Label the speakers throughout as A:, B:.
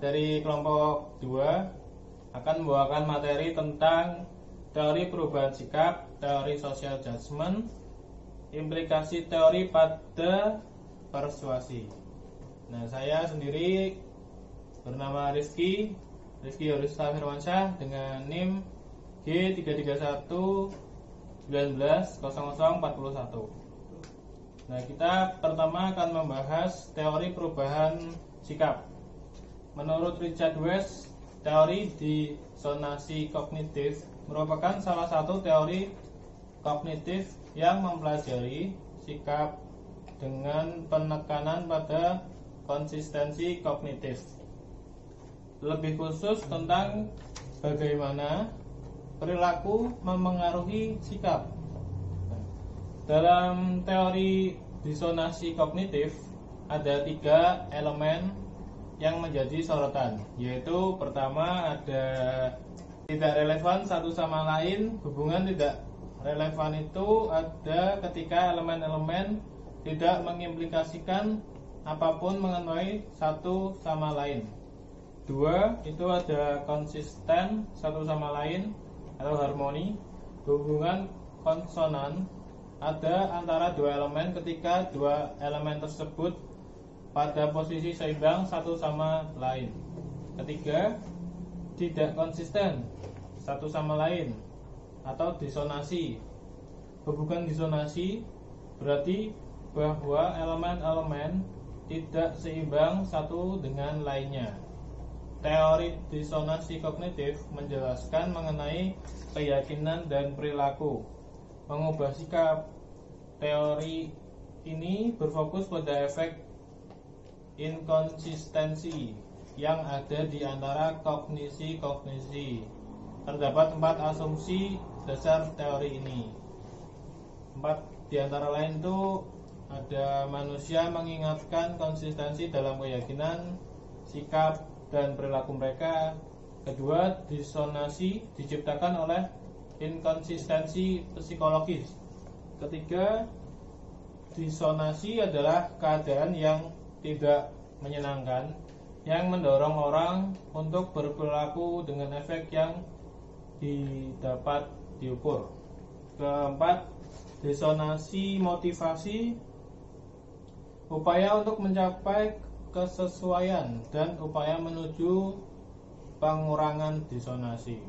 A: dari kelompok 2 akan membawakan materi tentang teori perubahan sikap, teori social judgment, implikasi teori pada persuasi. Nah, saya sendiri bernama Rizky Yorusta Firmansyah dengan NIM G331190041. Nah, kita pertama akan membahas teori perubahan sikap. Menurut Richard West, teori disonansi kognitif merupakan salah satu teori kognitif yang mempelajari sikap dengan penekanan pada konsistensi kognitif. Lebih khusus tentang bagaimana perilaku memengaruhi sikap. Dalam teori disonansi kognitif ada 3 elemen yang menjadi sorotan, yaitu pertama ada tidak relevan satu sama lain. Hubungan tidak relevan itu ada ketika elemen-elemen tidak mengimplikasikan apapun mengenai satu sama lain. 2, itu ada konsisten satu sama lain atau harmoni. Hubungan konsonan ada antara 2 elemen ketika 2 elemen tersebut pada posisi seimbang satu sama lain. Ketiga, tidak konsisten satu sama lain atau disonansi. Hubungan disonansi berarti bahwa elemen-elemen tidak seimbang satu dengan lainnya. Teori disonansi kognitif menjelaskan mengenai keyakinan dan perilaku, mengubah sikap. Teori ini berfokus pada efek inkonsistensi yang ada di antara kognisi-kognisi. Terdapat 4 asumsi dasar teori ini. 4 di antara lain itu ada manusia mengingatkan konsistensi dalam keyakinan, sikap, dan perilaku mereka. Kedua, disonansi diciptakan oleh inkonsistensi psikologis. Ketiga, disonansi adalah keadaan yang tidak menyenangkan yang mendorong orang untuk berperilaku dengan efek yang didapat diukur. Keempat, disonansi motivasi, upaya untuk mencapai kesesuaian dan upaya menuju pengurangan disonansi.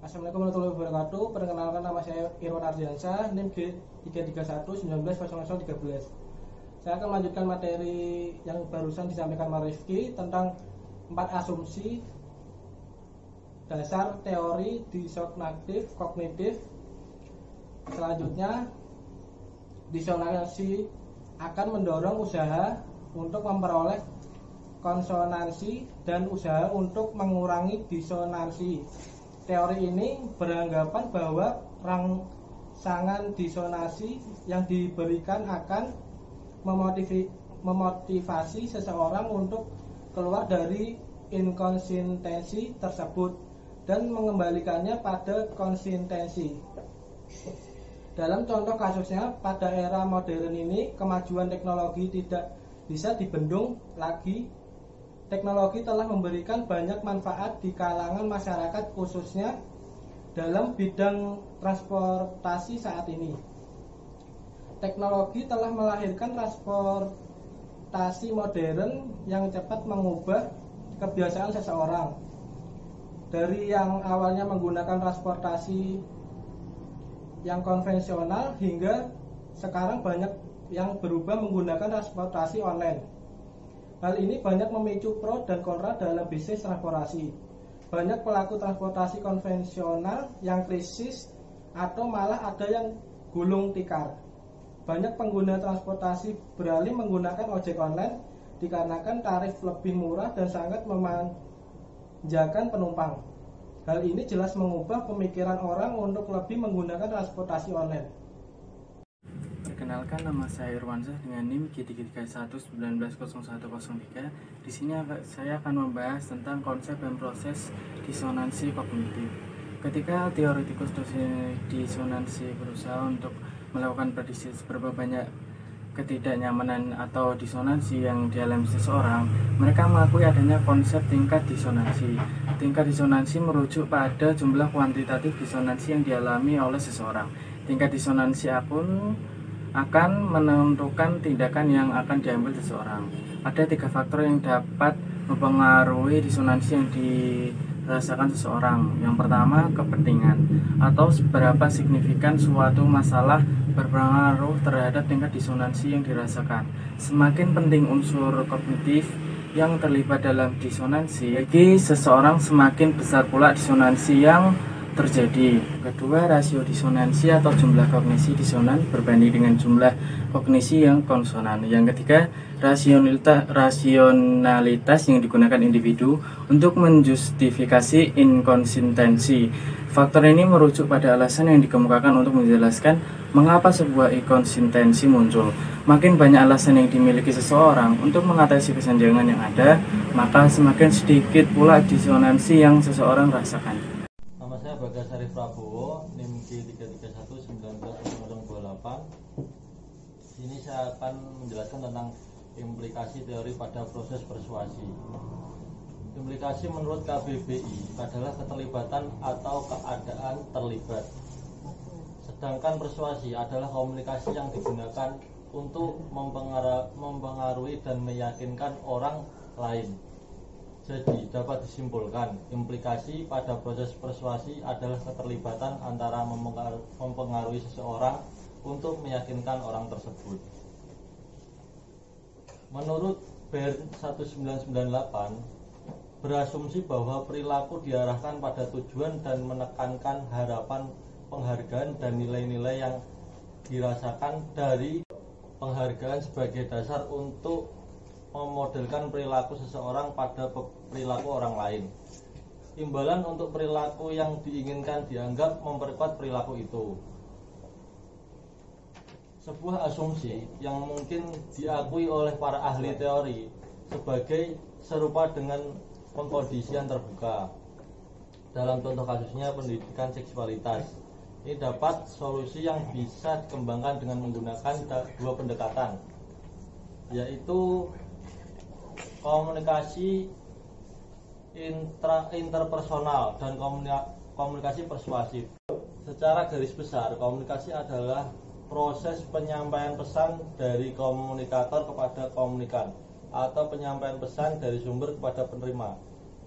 B: Assalamualaikum warahmatullahi wabarakatuh. Perkenalkan, nama saya Irwan Ardiansyah, NIM G331190013. Saya akan melanjutkan materi yang barusan disampaikan Mas Rifki tentang 4 asumsi dasar teori disonansi kognitif. Selanjutnya, disonansi akan mendorong usaha untuk memperoleh konsonansi dan usaha untuk mengurangi disonansi. Teori ini beranggapan bahwa rangsangan disonansi yang diberikan akan memotivasi seseorang untuk keluar dari inkonsistensi tersebut dan mengembalikannya pada konsistensi. Dalam contoh kasusnya, pada era modern ini kemajuan teknologi tidak bisa dibendung lagi. Teknologi telah memberikan banyak manfaat di kalangan masyarakat, khususnya dalam bidang transportasi saat ini. Teknologi telah melahirkan transportasi modern yang cepat mengubah kebiasaan seseorang. Dari yang awalnya menggunakan transportasi yang konvensional hingga sekarang banyak yang berubah menggunakan transportasi online. Hal ini banyak memicu pro dan kontra dalam bisnis transportasi. Banyak pelaku transportasi konvensional yang krisis atau malah ada yang gulung tikar. Banyak pengguna transportasi beralih menggunakan ojek online dikarenakan tarif lebih murah dan sangat memanjakan penumpang. Hal ini jelas mengubah pemikiran orang untuk lebih menggunakan transportasi online.
C: Perkenalkan, nama saya Irwansyah dengan NIM G331190013. Di sini saya akan membahas tentang konsep dan proses disonansi kognitif. Ketika teoretikus disonansi berusaha untuk melakukan prediksi seberapa banyak ketidaknyamanan atau disonansi yang dialami seseorang, mereka mengakui adanya konsep tingkat disonansi. Tingkat disonansi merujuk pada jumlah kuantitatif disonansi yang dialami oleh seseorang. Tingkat disonansi akan menentukan tindakan yang akan diambil seseorang. Ada 3 faktor yang dapat mempengaruhi disonansi yang dirasakan seseorang. Yang pertama, kepentingan atau seberapa signifikan suatu masalah berpengaruh terhadap tingkat disonansi yang dirasakan. Semakin penting unsur kognitif yang terlibat dalam disonansi, bagi seseorang semakin besar pula disonansi yang terjadi. Kedua, rasio disonansi atau jumlah kognisi disonan berbanding dengan jumlah kognisi yang konsonan. Yang ketiga, rasionalitas yang digunakan individu untuk menjustifikasi inkonsistensi. Faktor ini merujuk pada alasan yang dikemukakan untuk menjelaskan mengapa sebuah inkonsistensi muncul. Makin banyak alasan yang dimiliki seseorang untuk mengatasi kesenjangan yang ada, maka semakin sedikit pula disonansi yang seseorang rasakan.
D: Nama saya Bagas Arif Prabowo, NIM G331190028. Sini saya akan menjelaskan tentang implikasi teori pada proses persuasi. Implikasi menurut KBBI adalah keterlibatan atau keadaan terlibat. Sedangkan persuasi adalah komunikasi yang digunakan untuk mempengaruhi dan meyakinkan orang lain. Jadi dapat disimpulkan, implikasi pada proses persuasi adalah keterlibatan antara mempengaruhi seseorang untuk meyakinkan orang tersebut. Menurut Bern 1998, berasumsi bahwa perilaku diarahkan pada tujuan dan menekankan harapan penghargaan dan nilai-nilai yang dirasakan dari penghargaan sebagai dasar untuk memodelkan perilaku seseorang pada perilaku orang lain. Imbalan untuk perilaku yang diinginkan dianggap memperkuat perilaku itu. Sebuah asumsi yang mungkin diakui oleh para ahli teori sebagai serupa dengan pengkondisian terbuka. Dalam contoh kasusnya pendidikan seksualitas, ini dapat solusi yang bisa dikembangkan dengan menggunakan 2 pendekatan, yaitu komunikasi interpersonal dan komunikasi persuasif. Secara garis besar, komunikasi adalah proses penyampaian pesan dari komunikator kepada komunikan atau penyampaian pesan dari sumber kepada penerima.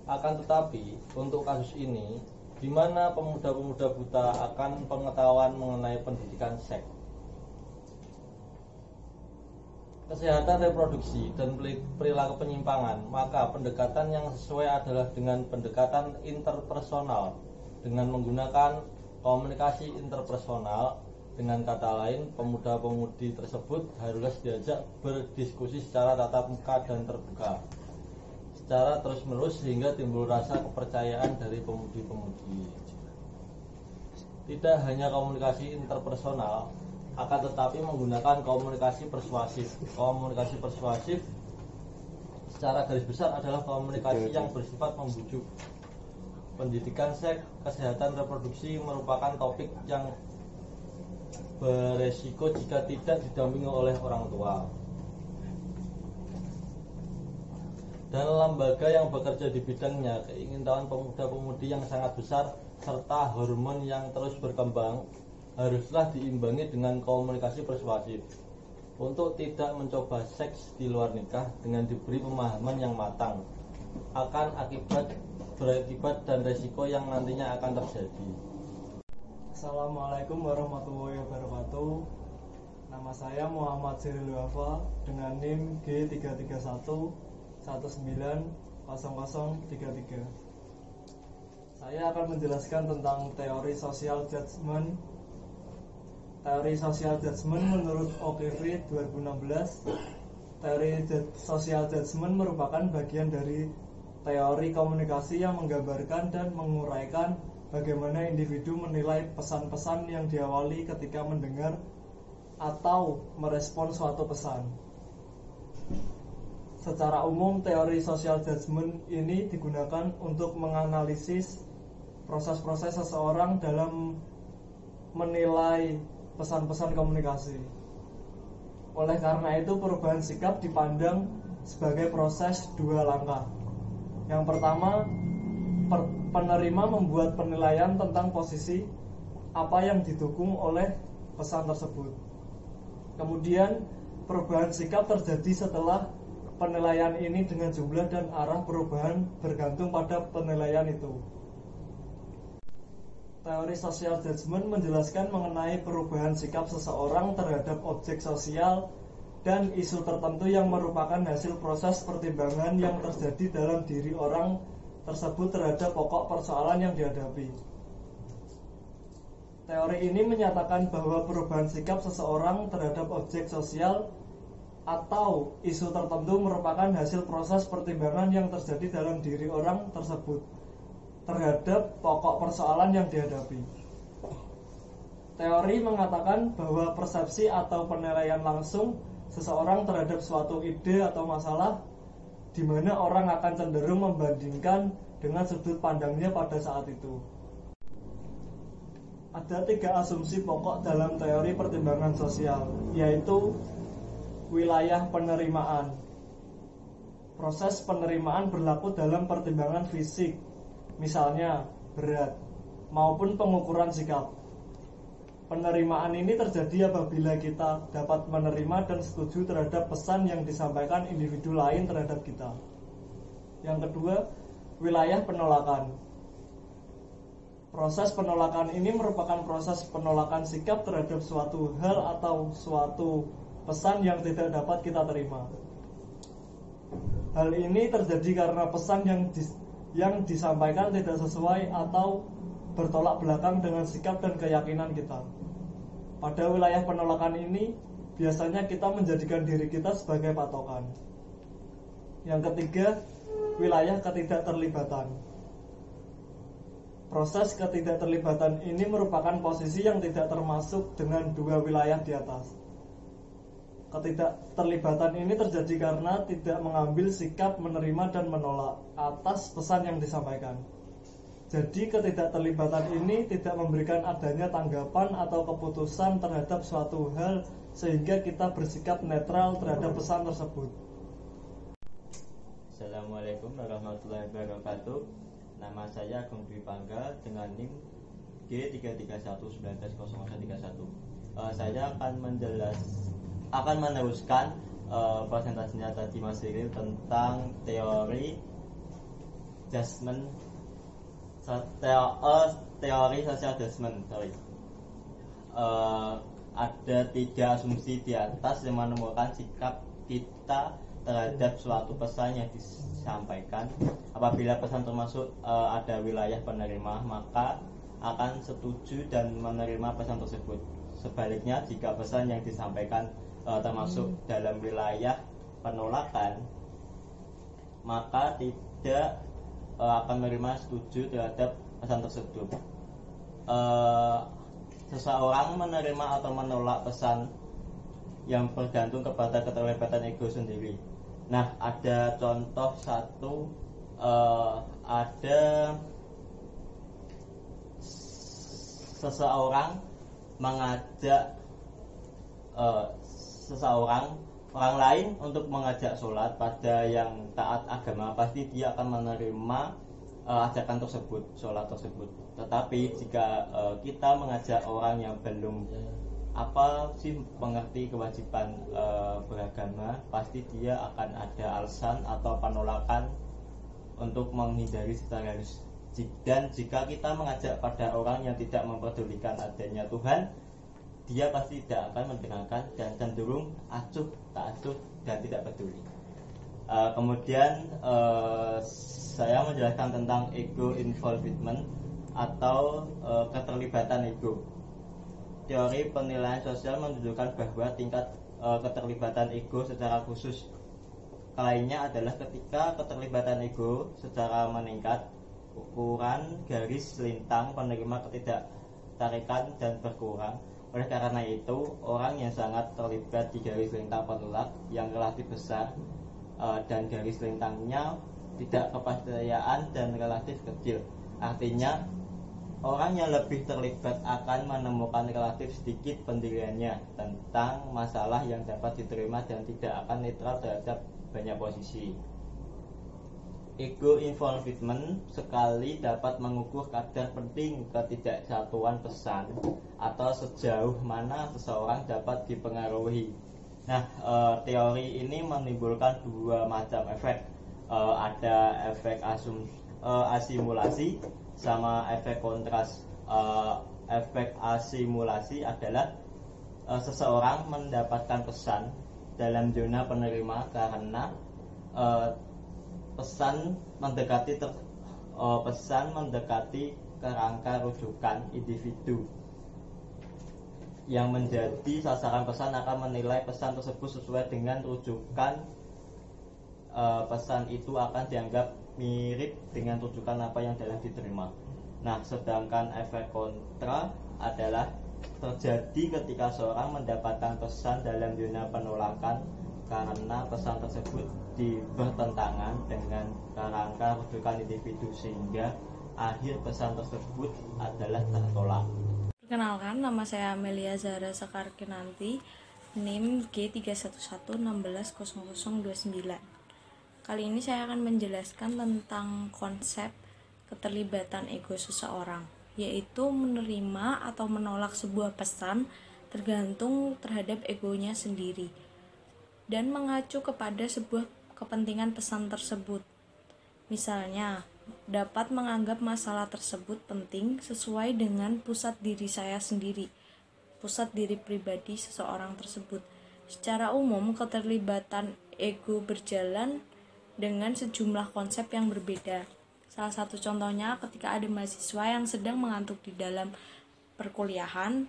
D: Akan tetapi, untuk kasus ini, di mana pemuda-pemuda buta akan pengetahuan mengenai pendidikan seks, kesehatan reproduksi, dan perilaku penyimpangan, maka pendekatan yang sesuai adalah dengan pendekatan interpersonal dengan menggunakan komunikasi interpersonal. Dengan kata lain, pemuda-pemudi tersebut harus diajak berdiskusi secara tatap muka dan terbuka, secara terus-menerus sehingga timbul rasa kepercayaan dari pemudi-pemudi. Tidak hanya komunikasi interpersonal, akan tetapi menggunakan komunikasi persuasif. Komunikasi persuasif secara garis besar adalah komunikasi yang bersifat membujuk. Pendidikan seks, kesehatan reproduksi merupakan topik yang beresiko jika tidak didampingi oleh orang tua. Dan lembaga yang bekerja di bidangnya, keingintahuan pemuda-pemudi yang sangat besar serta hormon yang terus berkembang haruslah diimbangi dengan komunikasi persuasif untuk tidak mencoba seks di luar nikah dengan diberi pemahaman yang matang akan berakibat dan resiko yang nantinya akan terjadi.
E: Assalamualaikum warahmatullahi wabarakatuh. Nama saya Muhammad Siril Wafa dengan NIM G331190033. Saya akan menjelaskan tentang teori social judgment. Teori social judgment menurut O'Keefe 2016, teori social judgment merupakan bagian dari teori komunikasi yang menggambarkan dan menguraikan bagaimana individu menilai pesan-pesan yang diawali ketika mendengar atau merespon suatu pesan. Secara umum, teori social judgment ini digunakan untuk menganalisis proses-proses seseorang dalam menilai pesan-pesan komunikasi. Oleh karena itu, perubahan sikap dipandang sebagai proses dua langkah. Yang pertama, penerima membuat penilaian tentang posisi apa yang didukung oleh pesan tersebut. Kemudian, perubahan sikap terjadi setelah penilaian ini dengan jumlah dan arah perubahan bergantung pada penilaian itu. Teori social judgment menjelaskan mengenai perubahan sikap seseorang terhadap objek sosial dan isu tertentu yang merupakan hasil proses pertimbangan yang terjadi dalam diri orang tersebut terhadap pokok persoalan yang dihadapi. Teori ini menyatakan bahwa perubahan sikap seseorang terhadap objek sosial atau isu tertentu merupakan hasil proses pertimbangan yang terjadi dalam diri orang tersebut terhadap pokok persoalan yang dihadapi. Teori mengatakan bahwa persepsi atau penilaian langsung seseorang terhadap suatu ide atau masalah di mana orang akan cenderung membandingkan dengan sudut pandangnya pada saat itu. Ada 3 asumsi pokok dalam teori pertimbangan sosial, yaitu wilayah penerimaan. Proses penerimaan berlaku dalam pertimbangan fisik, misalnya berat, maupun pengukuran sikap. Penerimaan ini terjadi apabila kita dapat menerima dan setuju terhadap pesan yang disampaikan individu lain terhadap kita. Yang kedua, wilayah penolakan. Proses penolakan ini merupakan proses penolakan sikap terhadap suatu hal atau suatu pesan yang tidak dapat kita terima. Hal ini terjadi karena pesan yang disampaikan tidak sesuai atau bertolak belakang dengan sikap dan keyakinan kita. Pada wilayah penolakan ini, biasanya kita menjadikan diri kita sebagai patokan. Yang ketiga, wilayah ketidakterlibatan. Proses ketidakterlibatan ini merupakan posisi yang tidak termasuk dengan 2 wilayah di atas. Ketidakterlibatan ini terjadi karena tidak mengambil sikap menerima dan menolak atas pesan yang disampaikan. Jadi ketidakterlibatan ini tidak memberikan adanya tanggapan atau keputusan terhadap suatu hal sehingga kita bersikap netral terhadap pesan tersebut.
F: Assalamualaikum warahmatullahi wabarakatuh. Nama saya Agung Dwi Pangga dengan NIM G331190131. Saya akan meneruskan presentasinya tadi Mas Iril tentang teori judgment, teori social judgment. Ada 3 asumsi di atas yang menemukan sikap kita terhadap suatu pesan yang disampaikan. Apabila pesan termasuk ada wilayah penerima, maka akan setuju dan menerima pesan tersebut. Sebaliknya, jika pesan yang disampaikan termasuk dalam wilayah penolakan, maka tidak akan menerima setuju terhadap pesan tersebut. Seseorang menerima atau menolak pesan yang bergantung kepada keterlibatan ego sendiri. Nah, ada contoh satu, ada seseorang mengajak orang lain untuk mengajak sholat pada yang taat agama, pasti dia akan menerima ajakan tersebut, sholat tersebut. Tetapi jika kita mengajak orang yang belum mengerti kewajiban beragama, pasti dia akan ada alasan atau penolakan untuk menghindari secara halus. Dan jika kita mengajak pada orang yang tidak memperdulikan adanya Tuhan, dia pasti tidak akan mendengarkan dan cenderung acuh tak acuh dan tidak peduli. Kemudian saya menjelaskan tentang ego involvement atau keterlibatan ego. Teori penilaian sosial menunjukkan bahwa tingkat keterlibatan ego secara khusus lainnya adalah ketika keterlibatan ego secara meningkat, ukuran garis lintang penerima ketidaktarikan dan berkurang. Oleh karena itu, orang yang sangat terlibat di garis lintang penolak yang relatif besar dan garis lintangnya tidak kepercayaan dan relatif kecil. Artinya orang yang lebih terlibat akan menemukan relatif sedikit pendiriannya tentang masalah yang dapat diterima dan tidak akan netral terhadap banyak posisi. Ego involvement sekali dapat mengukur kadar penting ketidaksatuan pesan atau sejauh mana seseorang dapat dipengaruhi. Nah, teori ini menimbulkan dua macam efek. Ada efek asimulasi sama efek kontras. Efek asimulasi adalah seseorang mendapatkan pesan dalam zona penerima karena pesan mendekati kerangka rujukan individu. Yang menjadi sasaran pesan akan menilai pesan tersebut sesuai dengan rujukan. Pesan itu akan dianggap mirip dengan rujukan apa yang dalam diterima. Nah, sedangkan efek kontra adalah terjadi ketika seorang mendapatkan pesan dalam zona penolakan karena pesan tersebut bertentangan dengan kerangka rujukan individu sehingga akhir pesan tersebut adalah tertolak.
G: Perkenalkan, nama saya Amelia Zahra Sekarkinanti, NIM G31160029. Kali ini saya akan menjelaskan tentang konsep keterlibatan ego seseorang, yaitu menerima atau menolak sebuah pesan tergantung terhadap egonya sendiri dan mengacu kepada sebuah kepentingan pesan tersebut. Misalnya, dapat menganggap masalah tersebut penting sesuai dengan pusat diri saya sendiri, pusat diri pribadi seseorang tersebut. Secara umum, keterlibatan ego berjalan dengan sejumlah konsep yang berbeda. Salah satu contohnya ketika ada mahasiswa yang sedang mengantuk di dalam perkuliahan,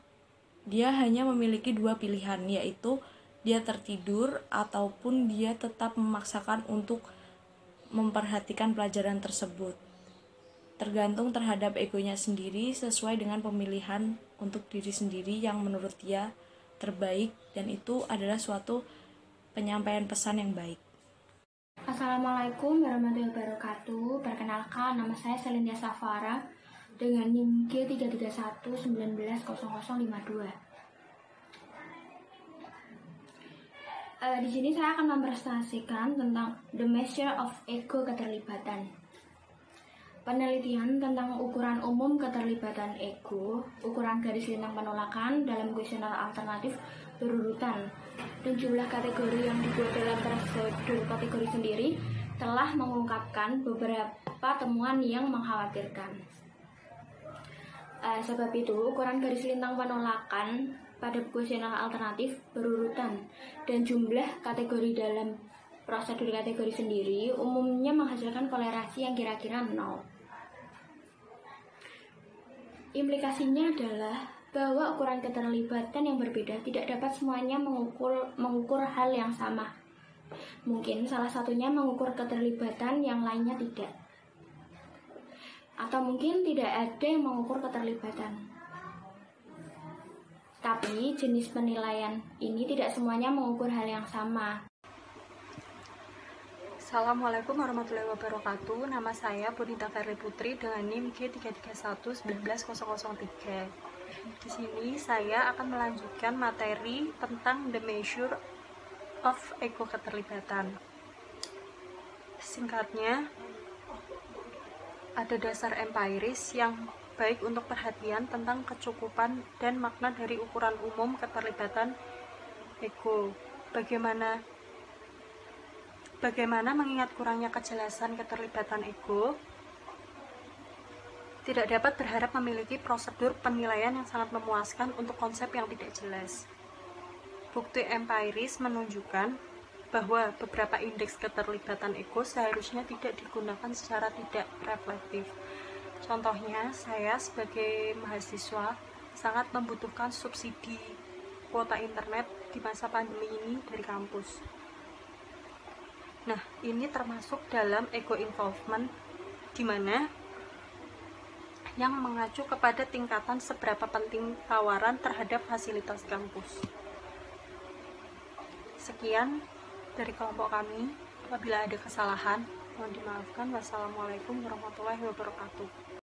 G: dia hanya memiliki dua pilihan, yaitu dia tertidur ataupun dia tetap memaksakan untuk memperhatikan pelajaran tersebut. Tergantung terhadap egonya sendiri sesuai dengan pemilihan untuk diri sendiri yang menurut dia terbaik, dan itu adalah suatu penyampaian pesan yang baik.
H: Assalamualaikum warahmatullahi wabarakatuh. Perkenalkan, nama saya Selindia Safara dengan NIM G31190052. Di sini saya akan mempresentasikan tentang the measure of ego keterlibatan. Penelitian tentang ukuran umum keterlibatan ego, ukuran garis lintang penolakan dalam kuesioner alternatif berurutan, dan jumlah kategori yang dibuat dalam prosedur kategori sendiri telah mengungkapkan beberapa temuan yang mengkhawatirkan. Sebab itu, ukuran garis lintang penolakan pada kuesioner alternatif berurutan dan jumlah kategori dalam prosedur kategori sendiri umumnya menghasilkan kolerasi yang kira-kira 0. Implikasinya adalah bahwa ukuran keterlibatan yang berbeda tidak dapat semuanya mengukur hal yang sama. Mungkin salah satunya mengukur keterlibatan, yang lainnya tidak. Atau mungkin tidak ada yang mengukur keterlibatan. Tapi jenis penilaian ini tidak semuanya mengukur hal yang sama.
I: Assalamualaikum warahmatullahi wabarakatuh. Nama saya Bonita Verly Putri dengan NIM G331190003. Di sini saya akan melanjutkan materi tentang the measure of ego keterlibatan. Singkatnya, ada dasar empiris yang baik untuk perhatian tentang kecukupan dan makna dari ukuran umum keterlibatan ego. Bagaimana mengingat kurangnya kejelasan keterlibatan ego, tidak dapat berharap memiliki prosedur penilaian yang sangat memuaskan untuk konsep yang tidak jelas. Bukti empiris menunjukkan bahwa beberapa indeks keterlibatan ego seharusnya tidak digunakan secara tidak reflektif. Contohnya, saya sebagai mahasiswa sangat membutuhkan subsidi kuota internet di masa pandemi ini dari kampus. Nah, ini termasuk dalam ego involvement, di mana yang mengacu kepada tingkatan seberapa penting tawaran terhadap fasilitas kampus. Sekian dari kelompok kami. Apabila ada kesalahan, mohon dimaafkan. Wassalamualaikum warahmatullahi wabarakatuh.